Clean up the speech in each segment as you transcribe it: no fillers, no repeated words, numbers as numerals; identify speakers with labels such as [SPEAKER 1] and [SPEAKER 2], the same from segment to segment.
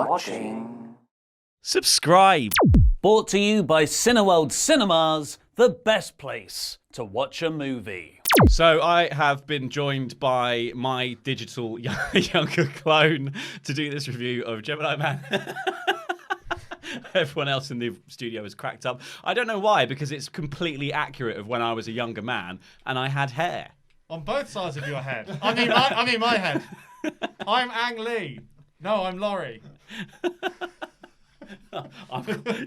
[SPEAKER 1] watching.
[SPEAKER 2] Subscribe. Brought to you by Cineworld Cinemas, the best place to watch a movie. So I have been joined by my digital younger clone to do this review of Gemini Man. Everyone else in the studio is cracked up. I don't know why, because it's completely accurate of when I was a younger man and I had hair.
[SPEAKER 3] On both sides of your head. I mean my head. I'm Ang Lee. No, I'm Laurie.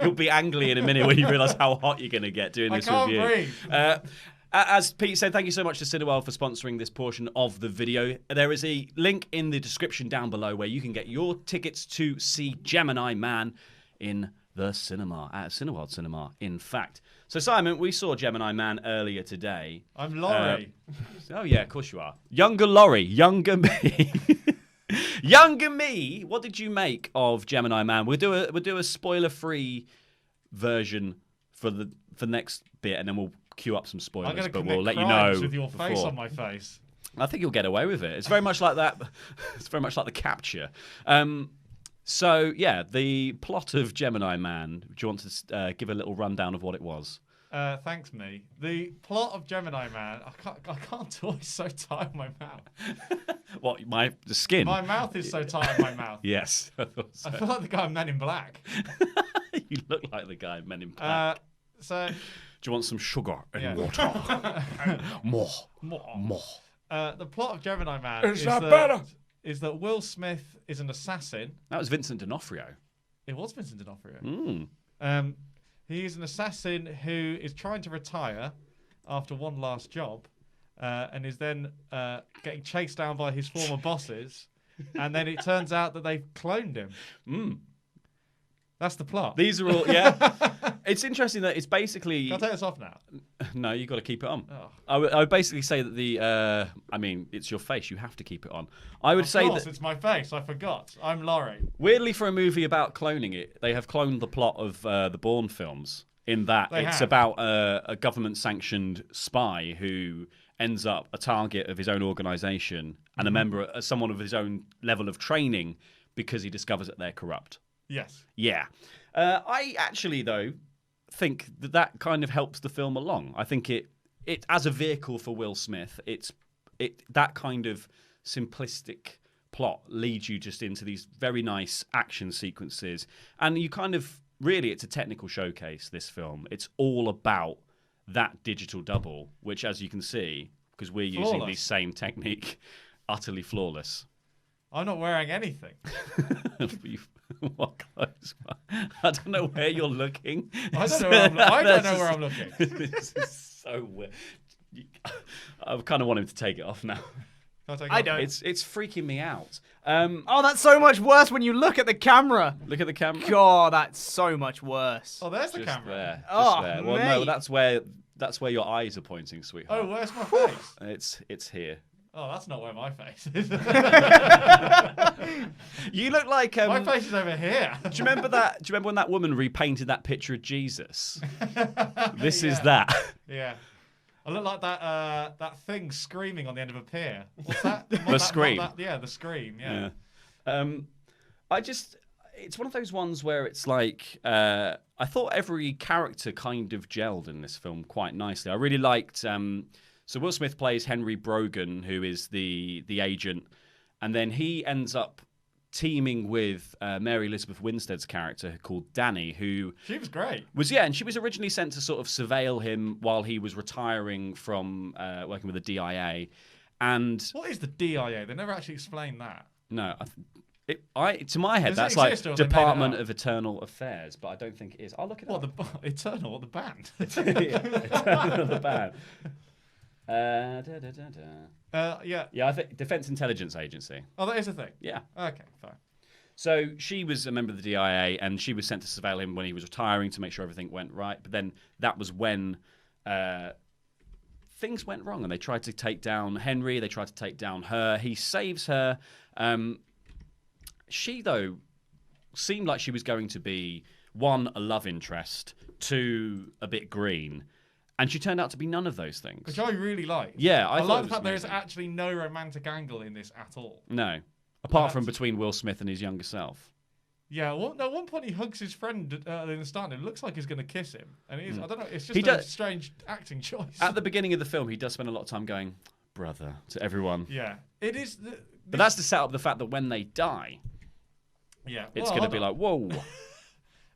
[SPEAKER 2] You'll be angry in a minute when you realise how hot you're going to get doing this review.
[SPEAKER 3] I can't breathe.
[SPEAKER 2] As Pete said, thank you so much to Cineworld for sponsoring this portion of the video. There is a link in the description down below where you can get your tickets to see Gemini Man in the cinema, at Cineworld Cinema, in fact. So, Simon, we saw Gemini Man earlier today.
[SPEAKER 3] I'm Laurie.
[SPEAKER 2] Oh, yeah, of course you are. Younger Laurie, younger me. Younger me, what did you make of Gemini Man? We'll do a spoiler-free version for the next bit, and then we'll queue up some spoilers, but we'll let you know
[SPEAKER 3] with your
[SPEAKER 2] before.
[SPEAKER 3] face on my face.
[SPEAKER 2] I think you'll get away with it. It's very much like that. It's very much like The Capture. So, yeah, the plot of Gemini Man. Do you want to give a little rundown of what it was?
[SPEAKER 3] Thanks, me. The plot of Gemini Man. I can't talk. It's so tight on my mouth.
[SPEAKER 2] What? The skin?
[SPEAKER 3] My mouth is so tight on my mouth.
[SPEAKER 2] Yes. I thought so.
[SPEAKER 3] I feel like the guy in Men in Black.
[SPEAKER 2] You look like the guy in Men in Black.
[SPEAKER 3] Do
[SPEAKER 2] you want some sugar and water? More.
[SPEAKER 3] The plot of Gemini Man is that Will Smith is an assassin.
[SPEAKER 2] That was Vincent D'Onofrio.
[SPEAKER 3] It was Vincent D'Onofrio. He is an assassin who is trying to retire after one last job and is then getting chased down by his former bosses. And then it turns out that they've cloned him. That's the plot.
[SPEAKER 2] These are all, yeah. It's interesting that it's basically...
[SPEAKER 3] Can I take this off now?
[SPEAKER 2] No, you've got to keep it on.
[SPEAKER 3] Oh.
[SPEAKER 2] I would basically say that it's your face. You have to keep it on. I would say that...
[SPEAKER 3] it's my face. I forgot. I'm Laurie.
[SPEAKER 2] Weirdly, for a movie about cloning it, they have cloned the plot of the Bourne films in that it's about a government-sanctioned spy who ends up a target of his own organisation and a member, someone of his own level of training because he discovers that they're corrupt.
[SPEAKER 3] Yes.
[SPEAKER 2] Yeah. I actually, though, think that kind of helps the film along. I think it as a vehicle for Will Smith, that kind of simplistic plot leads you just into these very nice action sequences. And you kind of, really, it's a technical showcase, this film. It's all about that digital double, which, as you can see, because we're using the same technique, utterly flawless.
[SPEAKER 3] I'm not wearing anything.
[SPEAKER 2] What clothes? I don't know where you're looking.
[SPEAKER 3] I don't know where I'm looking.
[SPEAKER 2] This is so weird. I kind of want him to take it off now.
[SPEAKER 4] I don't.
[SPEAKER 2] It's freaking me out.
[SPEAKER 4] Oh, that's so much worse when you look at the camera.
[SPEAKER 2] Look at the camera.
[SPEAKER 4] God, that's so much worse.
[SPEAKER 3] Oh, there's the
[SPEAKER 2] Just
[SPEAKER 3] camera.
[SPEAKER 2] there.
[SPEAKER 4] Oh,
[SPEAKER 2] there. Well, no, that's where your eyes are pointing, sweetheart.
[SPEAKER 3] Oh, where's my face?
[SPEAKER 2] It's here.
[SPEAKER 3] Oh, that's not where my face is.
[SPEAKER 2] You look like
[SPEAKER 3] my face is over here.
[SPEAKER 2] Do you remember that? Do you remember when that woman repainted that picture of Jesus? This is that.
[SPEAKER 3] Yeah. I look like that thing screaming on the end of a pier. What's that?
[SPEAKER 2] The scream.
[SPEAKER 3] The scream. Yeah.
[SPEAKER 2] It's one of those ones where it's like I thought every character kind of gelled in this film quite nicely. I really liked. So Will Smith plays Henry Brogan, who is the agent, and then he ends up teaming with Mary Elizabeth Winstead's character called Danny, who...
[SPEAKER 3] She was great.
[SPEAKER 2] And she was originally sent to sort of surveil him while he was retiring from working with the DIA. And...
[SPEAKER 3] What is the DIA? They never actually explained that.
[SPEAKER 2] No, to my head, that's like Department of Eternal Affairs, but I don't think it is. I'll look it up.
[SPEAKER 3] What, Eternal, or the band?
[SPEAKER 2] Eternal, the band.
[SPEAKER 3] Yeah,
[SPEAKER 2] I think Defense Intelligence Agency.
[SPEAKER 3] Oh, that is a thing?
[SPEAKER 2] Yeah.
[SPEAKER 3] Okay, fine.
[SPEAKER 2] So she was a member of the DIA, and she was sent to surveil him when he was retiring to make sure everything went right. But then that was when things went wrong, and they tried to take down Henry. They tried to take down her. He saves her. She, though, seemed like she was going to be, one, a love interest, two, a bit green. And she turned out to be none of those things.
[SPEAKER 3] Which I really like.
[SPEAKER 2] Yeah, I
[SPEAKER 3] like the fact there is actually no romantic angle in this at all.
[SPEAKER 2] No. Apart from between Will Smith and his younger self.
[SPEAKER 3] Yeah, at one point he hugs his friend in the start, and it looks like he's going to kiss him. And I don't know, it's just a strange acting choice.
[SPEAKER 2] At the beginning of the film, he does spend a lot of time going, brother, to everyone.
[SPEAKER 3] Yeah, it is.
[SPEAKER 2] But that's to set up the fact that when they die, it's going to be like, whoa.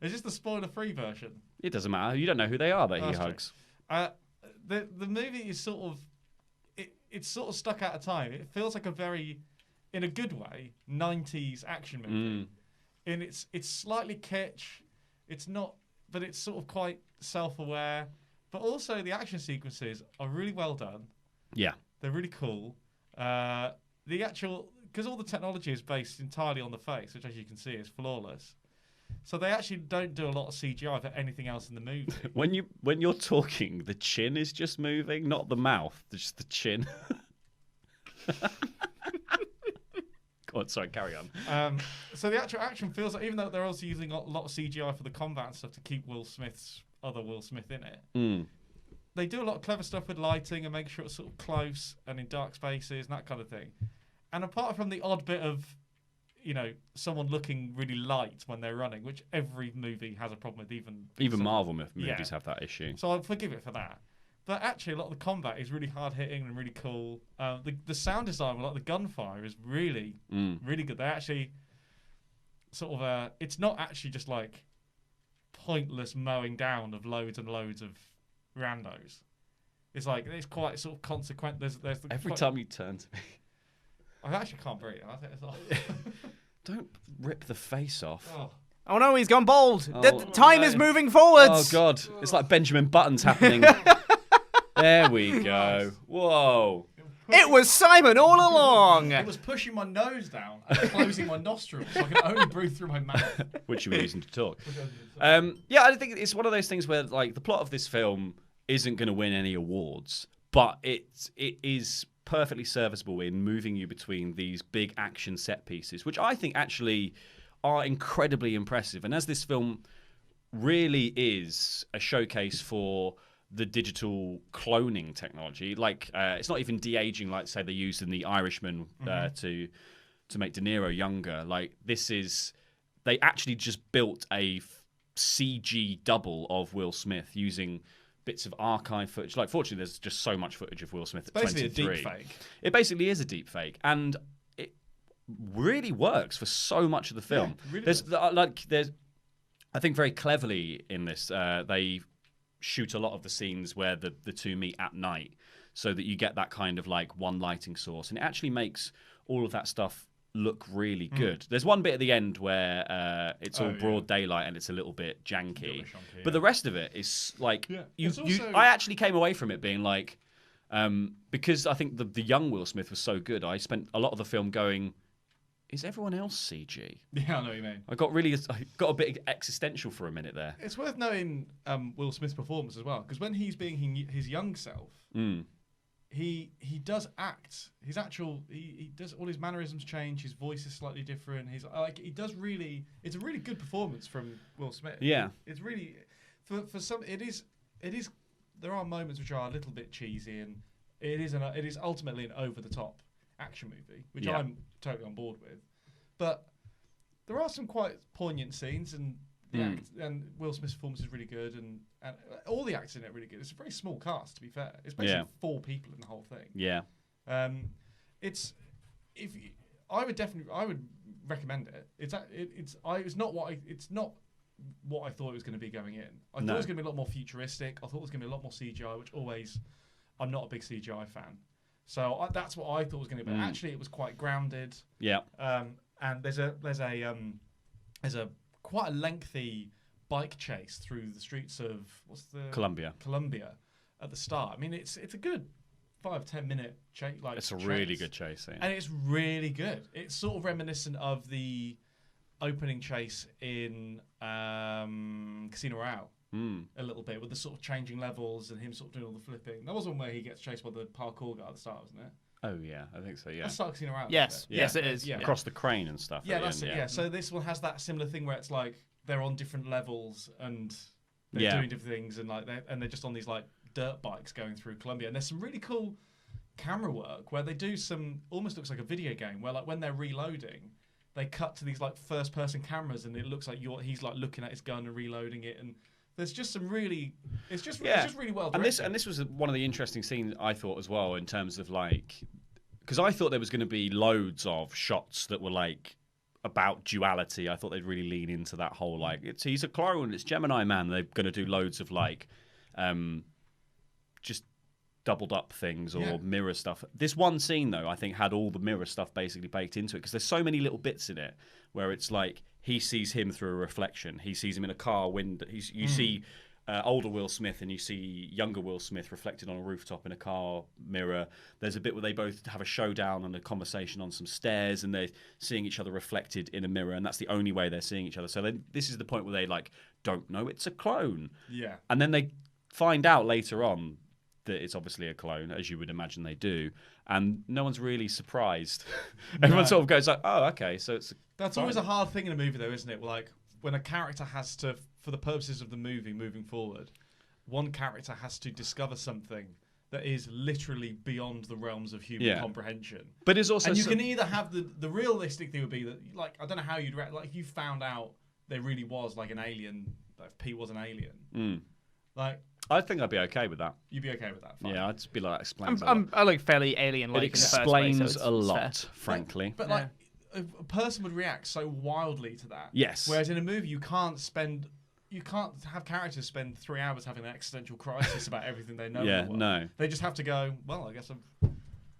[SPEAKER 3] Is this the spoiler-free version?
[SPEAKER 2] It doesn't matter. You don't know who they are that he hugs.
[SPEAKER 3] The movie is sort of... It's sort of stuck out of time. It feels like a very, in a good way, 90s action movie. And it's slightly kitsch. It's not... But it's sort of quite self-aware. But also the action sequences are really well done.
[SPEAKER 2] Yeah.
[SPEAKER 3] They're really cool. The actual... Because all the technology is based entirely on the face, which, as you can see, is flawless. So they actually don't do a lot of CGI for anything else in the movie.
[SPEAKER 2] When you're talking, the chin is just moving, not the mouth, just the chin. Go on, sorry, carry on.
[SPEAKER 3] So the actual action feels like, even though they're also using a lot of CGI for the combat and stuff to keep Will Smith in it, they do a lot of clever stuff with lighting and making sure it's sort of close and in dark spaces and that kind of thing. And apart from the odd bit of, someone looking really light when they're running, which every movie has a problem with, even
[SPEAKER 2] Marvel movies have that issue.
[SPEAKER 3] So I'll forgive it for that. But actually, a lot of the combat is really hard hitting and really cool. The sound design, like the gunfire, is really, really good. They actually sort of it's not actually just like pointless mowing down of loads and loads of randos. It's like it's quite sort of consequent.
[SPEAKER 2] Every time you turn to me.
[SPEAKER 3] I actually can't breathe. I think it's off.
[SPEAKER 2] Don't rip the face off.
[SPEAKER 4] Oh no, he's gone bald. The time is moving forwards.
[SPEAKER 2] Oh God, it's like Benjamin Button's happening. There we go. Whoa.
[SPEAKER 4] It was Simon all along.
[SPEAKER 3] It was pushing my nose down and closing my nostrils so I could only breathe through my mouth.
[SPEAKER 2] Which you were using to talk. I think it's one of those things where like the plot of this film isn't going to win any awards, but it is perfectly serviceable in moving you between these big action set pieces, which I think actually are incredibly impressive. And as this film really is a showcase for the digital cloning technology, like it's not even de-aging like say they used in The Irishman to make De Niro younger. Like they actually just built a CG double of Will Smith using bits of archive footage. Like, fortunately, there's just so much footage of Will Smith at 23.
[SPEAKER 3] Basically a deep fake.
[SPEAKER 2] It basically is a deep fake, and it really works for so much of the film.
[SPEAKER 3] Yeah, really
[SPEAKER 2] there's, I think, very cleverly in this, they shoot a lot of the scenes where the two meet at night, so that you get that kind of like one lighting source, and it actually makes all of that stuff look really good. There's one bit at the end where it's all broad daylight and it's a little bit janky, but the rest of it is like I actually came away from it being like, because I think the young Will Smith was so good, I spent a lot of the film going, is everyone else CG?
[SPEAKER 3] Yeah, I know what you mean.
[SPEAKER 2] I got a bit existential for a minute there.
[SPEAKER 3] It's worth knowing Will Smith's performance as well, because when he's being his young self, he does act. His actual he does, all his mannerisms change. His voice is slightly different. He's like, he does really. It's a really good performance from Will Smith.
[SPEAKER 2] Yeah,
[SPEAKER 3] it's really for some. It is. There are moments which are a little bit cheesy, and it is ultimately an over the top action movie, which I'm totally on board with. But there are some quite poignant scenes, and and Will Smith's performance is really good, and all the actors in it are really good. It's a very small cast, to be fair. It's basically 4 people in the whole thing.
[SPEAKER 2] Yeah.
[SPEAKER 3] I would recommend it. It's not what I thought it was going to be going in. I thought it was going to be a lot more futuristic. I thought it was going to be a lot more CGI, which always, I'm not a big CGI fan. So that's what I thought it was going to be. Actually, it was quite grounded.
[SPEAKER 2] Yeah.
[SPEAKER 3] And there's a quite a lengthy bike chase through the streets of Colombia at the start. I mean, it's a good 5-10 minute chase. Like,
[SPEAKER 2] it's a really good chase scene,
[SPEAKER 3] and it's really good. It's sort of reminiscent of the opening chase in Casino Royale. A little bit, with the sort of changing levels and him sort of doing all the flipping. That was one where he gets chased by the parkour guy at the start, wasn't it?
[SPEAKER 2] Oh yeah, I think so. Yeah,
[SPEAKER 3] that's Casino Royale.
[SPEAKER 4] Yes, yes, it is.
[SPEAKER 2] Yeah. Across the crane and stuff.
[SPEAKER 3] Yeah, that's it. Yeah. So this one has that similar thing where it's like they're on different levels and they're doing different things, and like they're just on these like dirt bikes going through Colombia. And there's some really cool camera work where they do some, almost looks like a video game where like when they're reloading, they cut to these like first-person cameras, and it looks like he's like looking at his gun and reloading it, and there's just some really, it's just really well directed.
[SPEAKER 2] And this was one of the interesting scenes I thought as well, in terms of like, because I thought there was going to be loads of shots that were like about duality. I thought they'd really lean into that whole like, he's a clone, it's Gemini Man. They're going to do loads of like, just doubled up things or mirror stuff. This one scene though, I think had all the mirror stuff basically baked into it, because there's so many little bits in it where it's like he sees him through a reflection, he sees him in a car window, you see older Will Smith and you see younger Will Smith reflected on a rooftop in a car mirror. There's a bit where they both have a showdown and a conversation on some stairs, and they're seeing each other reflected in a mirror, and that's the only way they're seeing each other. So then this is the point where they like don't know it's a clone, and then they find out later on that it's obviously a clone, as you would imagine they do, and no one's really surprised. Everyone sort of goes like, "Oh, okay, so it's."
[SPEAKER 3] That's always a hard thing in a movie, though, isn't it? Like when a character has to, for the purposes of the movie moving forward, one character has to discover something that is literally beyond the realms of human comprehension.
[SPEAKER 2] But it's also,
[SPEAKER 3] and you can either have the realistic thing would be that, like, I don't know how you'd react. Like, if you found out there really was like an alien, like if Pete was an alien, like.
[SPEAKER 2] I think I'd be okay with that.
[SPEAKER 3] You'd be okay with that? Fine.
[SPEAKER 2] Yeah, I'd just be like, explains
[SPEAKER 4] I like fairly alien-like.
[SPEAKER 2] It explains
[SPEAKER 4] in the first place, so
[SPEAKER 2] a
[SPEAKER 4] it's
[SPEAKER 2] lot,
[SPEAKER 4] fair.
[SPEAKER 2] frankly.
[SPEAKER 3] But like, a person would react so wildly to that.
[SPEAKER 2] Yes.
[SPEAKER 3] Whereas in a movie, you can't have characters spend 3 hours having an existential crisis about everything they know.
[SPEAKER 2] Yeah, no.
[SPEAKER 3] They just have to go, well, I guess I'm...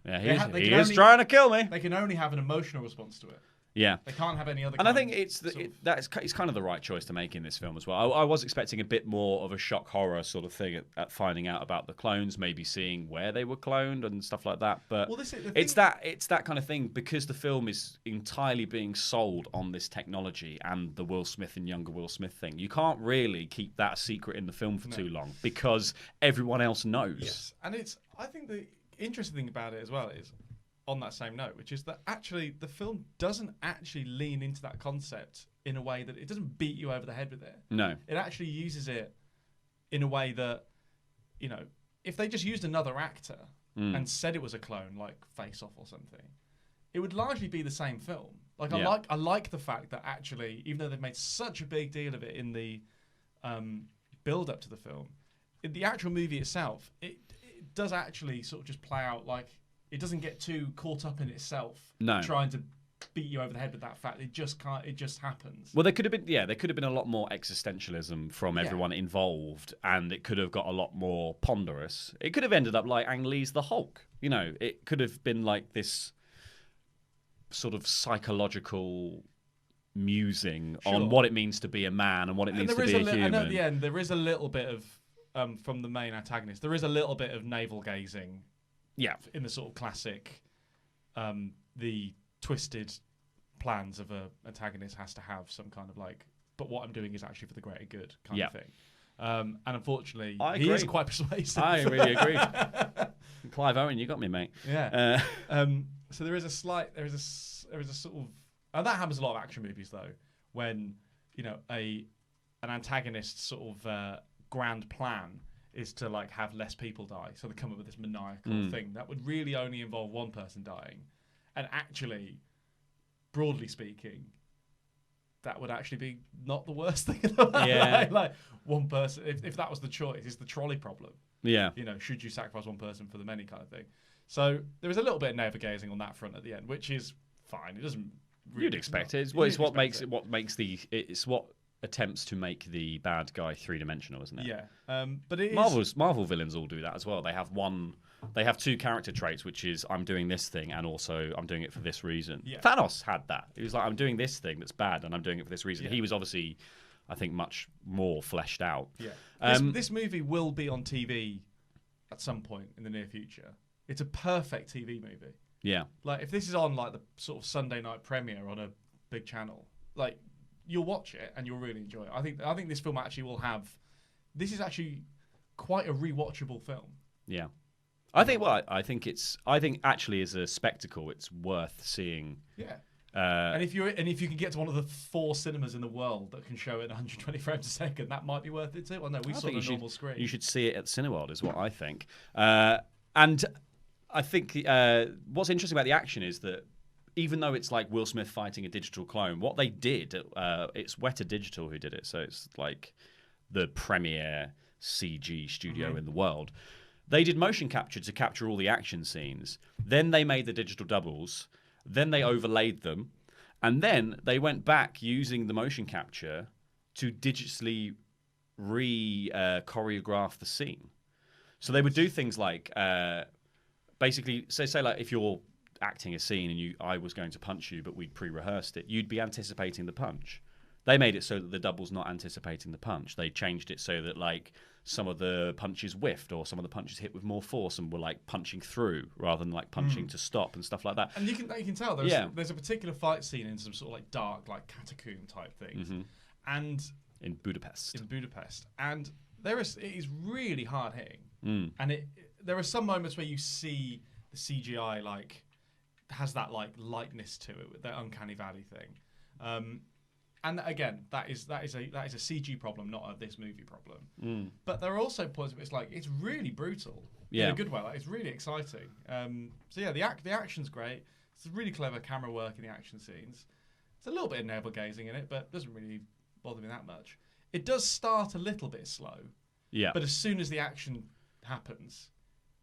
[SPEAKER 2] Yeah, he is trying to kill me.
[SPEAKER 3] They can only have an emotional response to it.
[SPEAKER 2] Yeah.
[SPEAKER 3] They can't have any other
[SPEAKER 2] And I think it's kind of the right choice to make in this film as well. I was expecting a bit more of a shock horror sort of thing at finding out about the clones, maybe seeing where they were cloned and stuff like that. But it's that kind of thing, because the film is entirely being sold on this technology and the Will Smith and younger Will Smith thing. You can't really keep that a secret in the film for too long, because everyone else knows.
[SPEAKER 3] Yes. And I think the interesting thing about it as well is, on that same note, which is that actually the film doesn't actually lean into that concept in a way that it doesn't beat you over the head with it.
[SPEAKER 2] No.
[SPEAKER 3] It actually uses it in a way that, you know, if they just used another actor and said it was a clone, like Face Off or something, it would largely be the same film. Like, I like the fact that actually, even though they've made such a big deal of it in the build up to the film, in the actual movie itself, it does actually sort of just play out like, it doesn't get too caught up in itself, trying to beat you over the head with that fact. It just can't. It just happens.
[SPEAKER 2] Well, there could have been a lot more existentialism from everyone involved, and it could have got a lot more ponderous. It could have ended up like Ang Lee's The Hulk. You know, it could have been like this sort of psychological musing on what it means to be a man and what it means to be a human.
[SPEAKER 3] And at the end, there is a little bit of from the main antagonist. There is a little bit of navel gazing. Yeah, in the sort of classic, the twisted plans of a antagonist has to have some kind of like, but what I'm doing is actually for the greater good kind of thing. And unfortunately, he is quite persuasive.
[SPEAKER 2] I really agree. Clive Owen, you got me, mate.
[SPEAKER 3] Yeah. So there is a sort of, and that happens a lot of action movies though, when you know an antagonist sort of grand plan is to like have less people die, so they come up with this maniacal thing that would really only involve one person dying, and actually, broadly speaking, that would actually be not the worst thing in the world. Yeah. Like one person, if that was the choice, it's the trolley problem. Yeah, you know, should you sacrifice one person for the many kind of thing. So there is a little bit of navel gazing on that front at the end, which is fine. It doesn't. Really,
[SPEAKER 2] You'd expect it. It's what attempts to make the bad guy three-dimensional, isn't it?
[SPEAKER 3] Yeah, but it is...
[SPEAKER 2] Marvel villains all do that as well. They have two character traits, which is I'm doing this thing and also I'm doing it for this reason. Yeah. Thanos had that. He was like, I'm doing this thing that's bad and I'm doing it for this reason. Yeah. He was obviously, I think, much more fleshed out.
[SPEAKER 3] Yeah. This movie will be on TV at some point in the near future. It's a perfect TV movie. Yeah. Like if this is on like the sort of Sunday night premiere on a big channel, like you'll watch it and you'll really enjoy it. I think this film actually will have. This is actually quite a rewatchable film.
[SPEAKER 2] Yeah, I think actually as a spectacle, it's worth seeing.
[SPEAKER 3] Yeah. And if you can get to one of the 4 cinemas in the world that can show it 120 frames a second, that might be worth it too. Well, no, we saw it on a normal screen.
[SPEAKER 2] You should see it at Cineworld, is what I think. And I think what's interesting about the action is that even though it's like Will Smith fighting a digital clone, what they did, it's Weta Digital who did it, so it's like the premier CG studio in the world. They did motion capture to capture all the action scenes. Then they made the digital doubles. Then they overlaid them. And then they went back using the motion capture to digitally choreograph the scene. So they would do things like, basically, say like if you're acting a scene and I was going to punch you, but we'd pre-rehearsed it, you'd be anticipating the punch. They made it so that the double's not anticipating the punch. They changed it so that like some of the punches whiffed, or some of the punches hit with more force and were like punching through rather than like punching to stop and stuff like that.
[SPEAKER 3] And you can tell there's a particular fight scene in some sort of like dark, like catacomb type things, and
[SPEAKER 2] in Budapest,
[SPEAKER 3] and it is really hard hitting, and there are some moments where you see the CGI like has that like lightness to it, with that uncanny valley thing. And again, that is a CG problem, not a this movie problem. But there are also points where it's really brutal in a good way. Like, it's really exciting. So yeah, the action's great. It's really clever camera work in the action scenes. It's a little bit of navel gazing in it, but it doesn't really bother me that much. It does start a little bit slow. Yeah. But as soon as the action happens,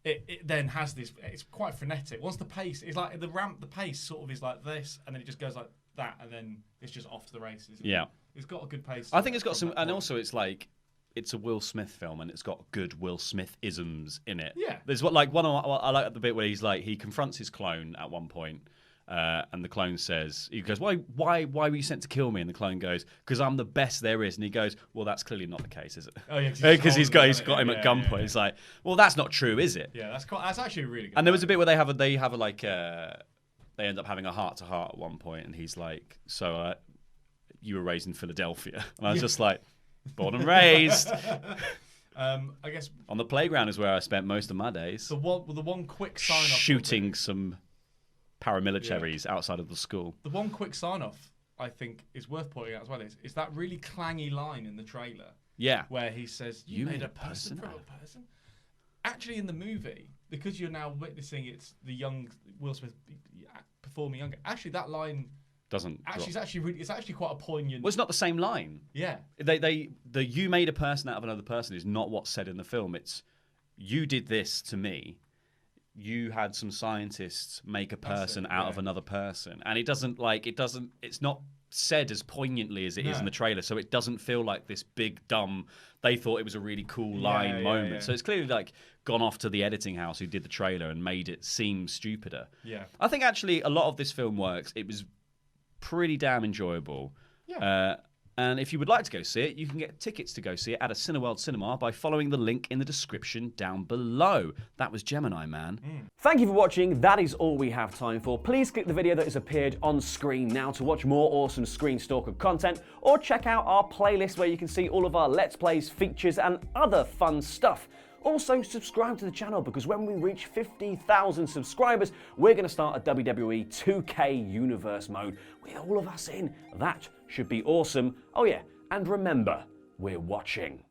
[SPEAKER 3] it then has this. It's quite frenetic. Once the pace is like the pace sort of is like this, and then it just goes like that, and then it's just off to the races.
[SPEAKER 2] Yeah,
[SPEAKER 3] it's got a good pace.
[SPEAKER 2] I think it's got some, and also it's like it's a Will Smith film, and it's got good Will Smith isms in it. Yeah, there's I like the bit where he confronts his clone at one point, and the clone says, he goes, why were you sent to kill me? And the clone goes, because I'm the best there is. And he goes, well, that's clearly not the case, is it? Oh yeah, because he's got him at gunpoint. Yeah. It's like, well, that's not true, is it?
[SPEAKER 3] Yeah, that's actually really good.
[SPEAKER 2] And there was a bit where they have they end up having a heart-to-heart at one point, and he's like, so you were raised in Philadelphia. And I was just like, born and raised.
[SPEAKER 3] I guess
[SPEAKER 2] on the playground is where I spent most of my days.
[SPEAKER 3] The one quick sign-off.
[SPEAKER 2] Shooting some paramilitaries outside of the school.
[SPEAKER 3] The one quick sign-off I think is worth pointing out as well is that really clangy line in the trailer. Yeah. Where he says, you made a person from a person. Actually, in the movie, because you're now witnessing it's the young Will Smith performing younger. Actually, that line
[SPEAKER 2] doesn't.
[SPEAKER 3] Actually, it's actually quite a poignant.
[SPEAKER 2] Well, it's not the same line.
[SPEAKER 3] Yeah.
[SPEAKER 2] The you made a person out of another person is not what's said in the film. It's you did this to me. You had some scientists make a person out of another person, and it's not said as poignantly as it is in the trailer, so it doesn't feel like this big dumb they thought it was a really cool line moment. Yeah. So it's clearly like gone off to the editing house who did the trailer and made it seem stupider. Yeah. I think actually a lot of this film works. It was pretty damn enjoyable. Yeah. And if you would like to go see it, you can get tickets to go see it at a Cineworld cinema by following the link in the description down below. That was Gemini Man.
[SPEAKER 1] Thank you for watching. That is all we have time for. Please click the video that has appeared on screen now to watch more awesome ScreenStalker content, or check out our playlist where you can see all of our Let's Plays, features, and other fun stuff. Also, subscribe to the channel, because when we reach 50,000 subscribers, we're going to start a WWE 2K Universe mode with all of us in. That should be awesome. Oh yeah, and remember, we're watching.